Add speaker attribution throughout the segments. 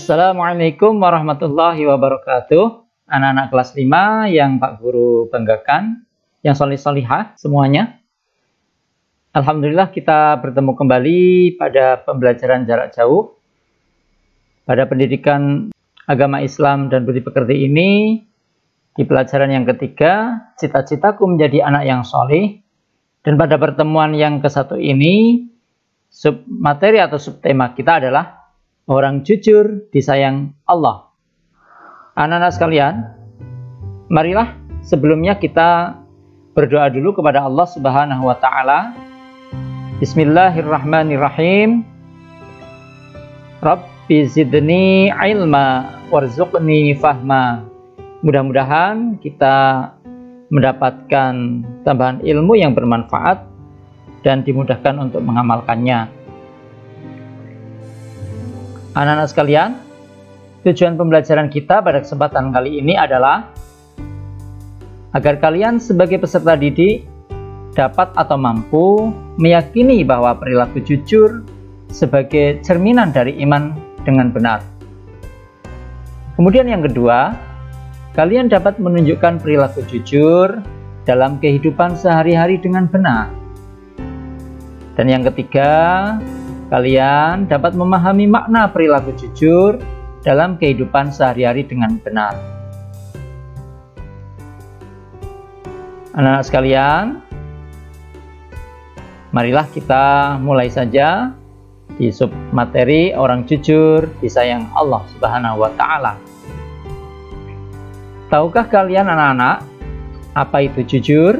Speaker 1: Assalamualaikum warahmatullahi wabarakatuh. Anak-anak kelas 5 yang Pak Guru banggakan, yang solih-solihah semuanya. Alhamdulillah kita bertemu kembali pada pembelajaran jarak jauh. Pada pendidikan agama Islam dan budi pekerti ini, di pelajaran yang ketiga, cita-citaku menjadi anak yang solih. Dan pada pertemuan yang ke-1 ini, submateri atau subtema kita adalah orang jujur disayang Allah. Anak-anak sekalian, marilah sebelumnya kita berdoa dulu kepada Allah Subhanahu wa Ta'ala. Bismillahirrahmanirrahim. Rabbi zidni ilma warzuqni fahma. Mudah-mudahan kita mendapatkan tambahan ilmu yang bermanfaat dan dimudahkan untuk mengamalkannya. Anak-anak sekalian, tujuan pembelajaran kita pada kesempatan kali ini adalah agar kalian sebagai peserta didik dapat atau mampu meyakini bahwa perilaku jujur sebagai cerminan dari iman dengan benar. Kemudian yang kedua, kalian dapat menunjukkan perilaku jujur dalam kehidupan sehari-hari dengan benar. Dan yang ketiga, kalian dapat memahami makna perilaku jujur dalam kehidupan sehari-hari dengan benar. Anak-anak sekalian, marilah kita mulai saja di submateri orang jujur disayang Allah Subhanahu wa Ta'ala. Tahukah kalian anak-anak, apa itu jujur?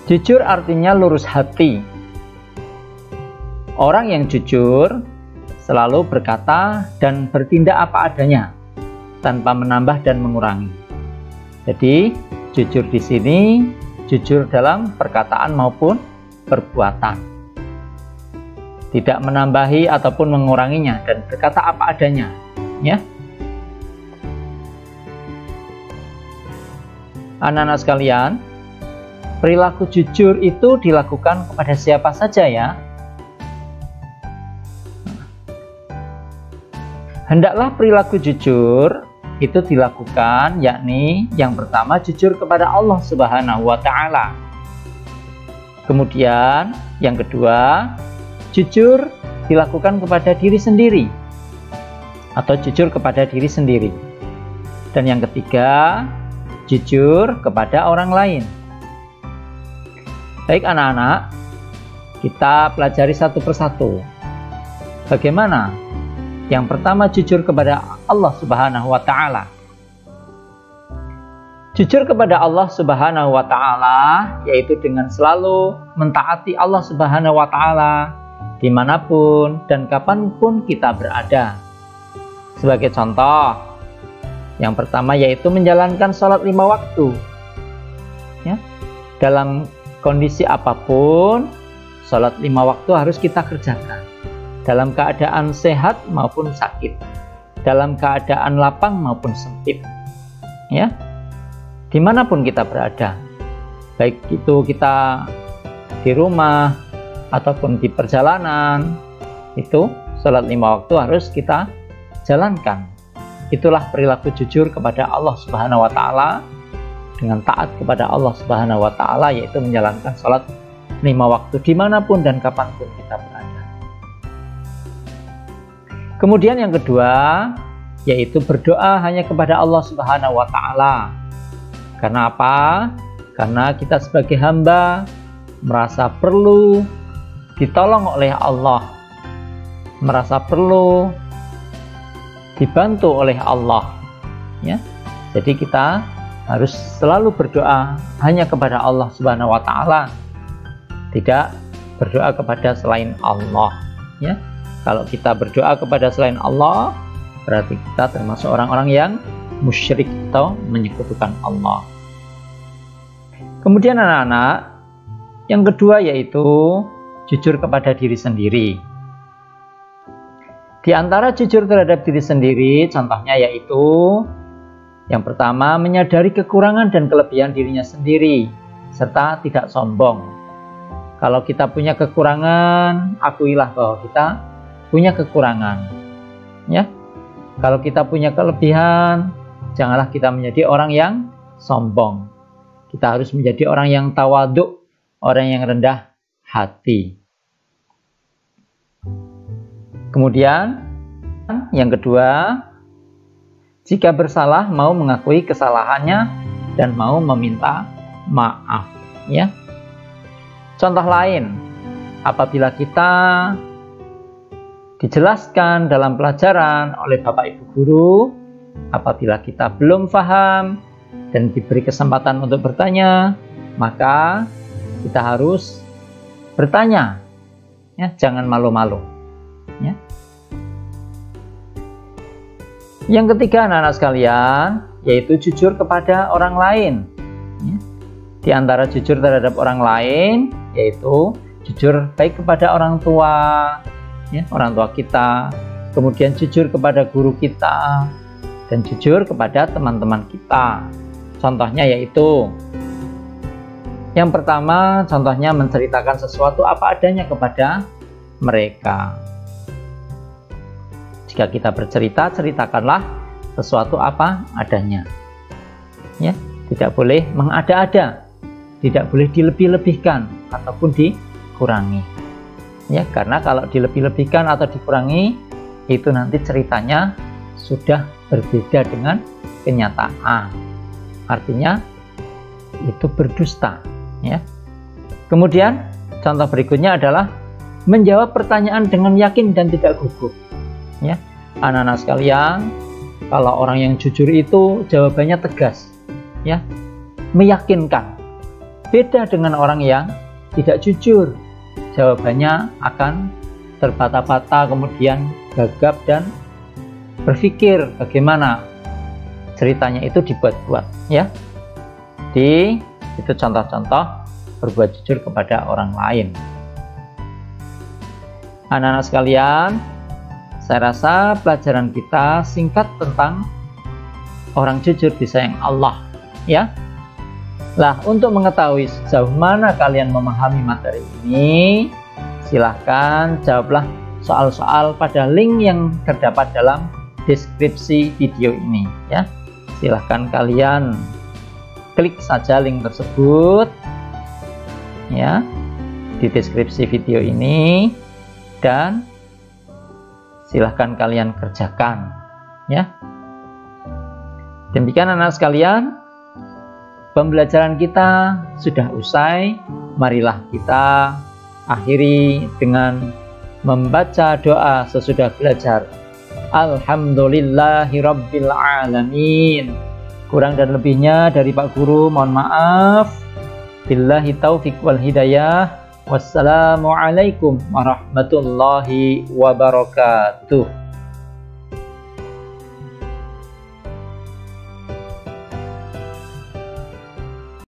Speaker 1: Jujur artinya lurus hati. Orang yang jujur selalu berkata dan bertindak apa adanya, tanpa menambah dan mengurangi. Jadi, jujur di sini, jujur dalam perkataan maupun perbuatan. Tidak menambahi ataupun menguranginya dan berkata apa adanya, ya. Anak-anak sekalian, perilaku jujur itu dilakukan kepada siapa saja ya. Hendaklah perilaku jujur itu dilakukan, yakni yang pertama jujur kepada Allah Subhanahu wa Ta'ala. Kemudian yang kedua, jujur dilakukan kepada diri sendiri atau jujur kepada diri sendiri. Dan yang ketiga, jujur kepada orang lain. Baik anak-anak, kita pelajari satu persatu. Bagaimana? Yang pertama, jujur kepada Allah Subhanahu wa Ta'ala. Jujur kepada Allah Subhanahu wa Ta'ala yaitu dengan selalu mentaati Allah Subhanahu wa Ta'ala dimanapun dan kapanpun kita berada. Sebagai contoh, yang pertama yaitu menjalankan sholat 5 waktu. Ya, dalam kondisi apapun, sholat 5 waktu harus kita kerjakan. Dalam keadaan sehat maupun sakit, dalam keadaan lapang maupun sempit, ya, dimanapun kita berada, baik itu kita di rumah ataupun di perjalanan, itu sholat 5 waktu harus kita jalankan. Itulah perilaku jujur kepada Allah Subhanahu wa Ta'ala, dengan taat kepada Allah Subhanahu wa Ta'ala, yaitu menjalankan sholat 5 waktu dimanapun dan kapanpun kita berada. Kemudian yang kedua, yaitu berdoa hanya kepada Allah Subhanahu wa Ta'ala. Karena apa? Karena kita sebagai hamba merasa perlu ditolong oleh Allah, merasa perlu dibantu oleh Allah, ya. Jadi kita harus selalu berdoa hanya kepada Allah Subhanahu wa Ta'ala, tidak berdoa kepada selain Allah, ya. Kalau kita berdoa kepada selain Allah, berarti kita termasuk orang-orang yang musyrik atau menyekutukan Allah. Kemudian anak-anak, yang kedua yaitu jujur kepada diri sendiri. Di antara jujur terhadap diri sendiri, contohnya yaitu yang pertama, menyadari kekurangan dan kelebihan dirinya sendiri, serta tidak sombong. Kalau kita punya kekurangan, akuilah bahwa kita punya kekurangan. Ya. Kalau kita punya kelebihan, janganlah kita menjadi orang yang sombong. Kita harus menjadi orang yang tawaduk, orang yang rendah hati. Kemudian yang kedua, jika bersalah mau mengakui kesalahannya dan mau meminta maaf, ya. Contoh lain, apabila kita dijelaskan dalam pelajaran oleh Bapak Ibu guru, apabila kita belum paham dan diberi kesempatan untuk bertanya, maka kita harus bertanya, ya, jangan malu-malu, ya. Yang ketiga, anak-anak sekalian, yaitu jujur kepada orang lain. Ya. Di antara jujur terhadap orang lain, yaitu jujur baik kepada orang tua, ya, orang tua kita, kemudian jujur kepada guru kita, dan jujur kepada teman-teman kita. Contohnya yaitu, yang pertama, contohnya menceritakan sesuatu apa adanya kepada mereka. Jika kita bercerita, ceritakanlah sesuatu apa adanya. Ya, tidak boleh mengada-ada, tidak boleh dilebih-lebihkan ataupun dikurangi. Ya, karena kalau dilebih-lebihkan atau dikurangi, itu nanti ceritanya sudah berbeda dengan kenyataan. Artinya itu berdusta. Ya. Kemudian contoh berikutnya adalah menjawab pertanyaan dengan yakin dan tidak gugup. Ya, anak-anak sekalian, kalau orang yang jujur itu jawabannya tegas, ya, meyakinkan. Beda dengan orang yang tidak jujur, jawabannya akan terbata-bata, kemudian gagap dan berpikir bagaimana ceritanya itu dibuat-buat, ya. Itu contoh-contoh berbuat jujur kepada orang lain. Anak-anak sekalian, saya rasa pelajaran kita singkat tentang orang jujur disayang Allah, ya. Lah, untuk mengetahui sejauh mana kalian memahami materi ini, silahkan jawablah soal-soal pada link yang terdapat dalam deskripsi video ini, ya. Silahkan kalian klik saja link tersebut, ya, di deskripsi video ini, dan silahkan kalian kerjakan, ya. Demikian anak sekalian, pembelajaran kita sudah usai. Marilah kita akhiri dengan membaca doa sesudah belajar. Alhamdulillahirabbil alamin. Kurang dan lebihnya dari Pak Guru mohon maaf. Billahi taufik wal hidayah. Wassalamualaikum warahmatullahi wabarakatuh.